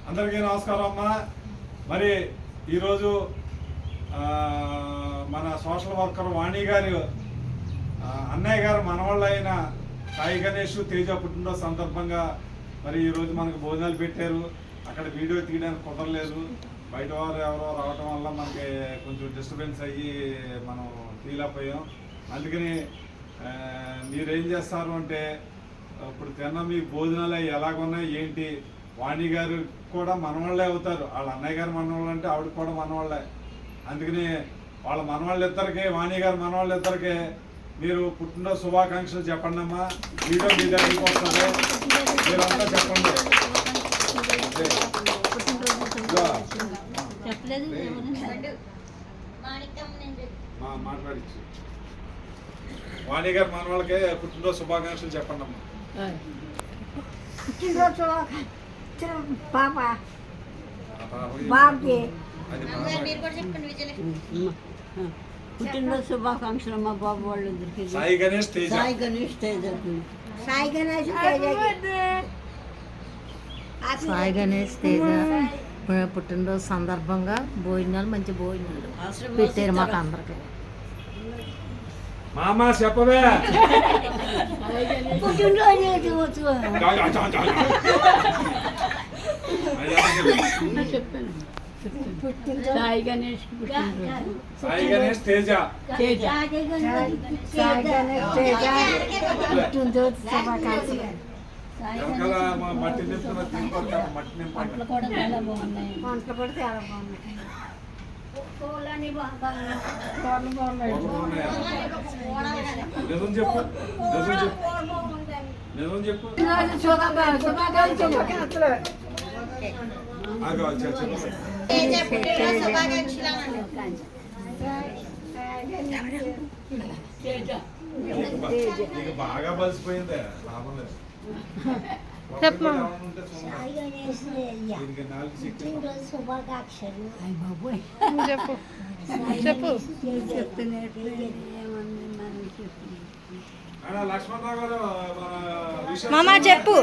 అందరికీ నమస్కారం అమ్మా. మరి ఈరోజు మన సోషల్ వర్కర్ వాణి గారు అన్నయ్య గారు మనవాళ్ళు అయిన సాయి గణేష్ తేజ పుట్టినరోజు సందర్భంగా మరి ఈరోజు మనకు భోజనాలు పెట్టారు. అక్కడ వీడియో తీయడానికి కుదరలేదు, బయట వారు ఎవరో రావటం వల్ల మనకి కొంచెం డిస్టర్బెన్స్ అయ్యి మనం తీయలేకపోయాం. అందుకని మీరేం చేస్తారు అంటే ఇప్పుడు తిన్న మీ భోజనాలు ఎలాగున్నాయి ఏంటి, వాణి గారు కూడా మనవాళ్ళే అవుతారు. వాళ్ళ అన్నయ్య గారు మనవాళ్ళు అంటే ఆవిడ కూడా మనవాళ్ళే. అందుకని వాళ్ళ మనవాళ్ళు ఇద్దరికి, వాణి గారు మనవాళ్ళు ఇద్దరికి మీరు పుట్టినరోజు శుభాకాంక్షలు చెప్పండి అమ్మా. వీడియో మీ దగ్గరికి వస్తుంది, మీరంతా చెప్పండి. మాట్లాడించు వాణి గారు మనవాళ్ళకి పుట్టినరోజు శుభాకాంక్షలు చెప్పండి అమ్మా. పుట్టినరోజు శుభాకాంక్షలు మా బాబు వాళ్ళందరికీ. సాయి గణేష్ తేజ. సాయి గణేష్ తేజ. సాయి గణేష్ సాయి గణేష్ తేజ పుట్టినరోజు సందర్భంగా భోజనాలు, మంచి భోజనాలు పెట్టారు మాకు అందరికి. మామ చెప్పవే. సాయి గణేష్ సాయి గణేష్ తేజ. సాయి గణేష్ తేజ పుట్టినరోజు శుభాకాంక్షలు. వెనకాల మట్టి నింపుతున్న తింపడు, మట్టి నింపండి. వంటలు కూడా చాలా బాగున్నాయి. వంటలు కూడా చాలా బాగున్నాయి. నిజం చెప్పు, నిజం చెప్పు, నిజం చెప్పు. నీకు బాగా బలిసిపోయిందే, లాభం లేదు. శుభాకాంక్షలు. చెప్పు మామ చెప్పు.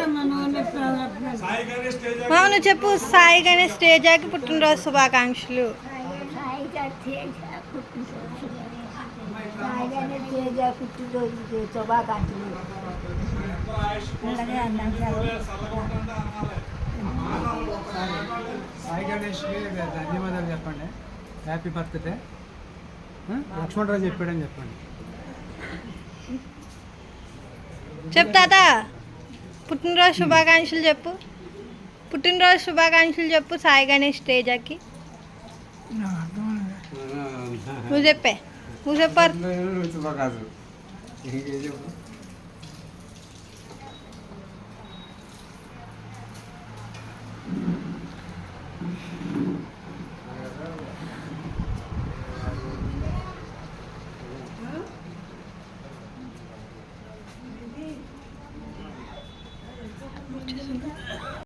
మామను చెప్పు. సాయి గణేష్ తేజకి పుట్టినరోజు శుభాకాంక్షలు. సాయి గణేష్ తేజ పుట్టినరోజు శుభాకాంక్షలు. సాయి గణేష్కి ధన్యవాదాలు చెప్పండి. Happy birthday. లక్ష్మణరావు చెప్పాడని చెప్పండి. చెప్పు తాత. పుట్టినరోజు శుభాకాంక్షలు చెప్పు. పుట్టినరోజు శుభాకాంక్షలు చెప్పు సాయి గణేష్ తేజకి. నువ్వు చెప్పే, నువ్వు చెప్పారు. శుభాకాంక్షలు.